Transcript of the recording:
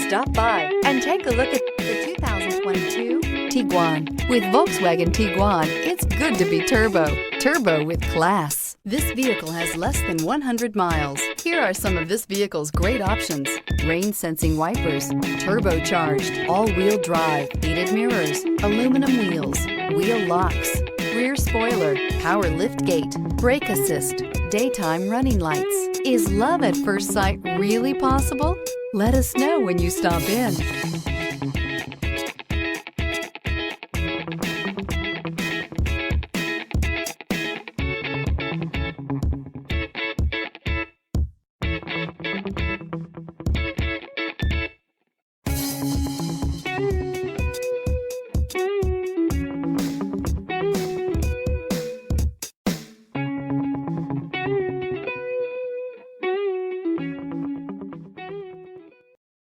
Stop by and take a look at the 2022 Tiguan. With Volkswagen Tiguan, it's good to be turbo. Turbo with class. This vehicle has less than 100 miles. Here are some of this vehicle's great options: rain-sensing wipers, turbocharged, all-wheel drive, heated mirrors, aluminum wheels, wheel locks, rear spoiler, power liftgate, brake assist, daytime running lights. Is love at first sight really possible? Let us know when you stop in.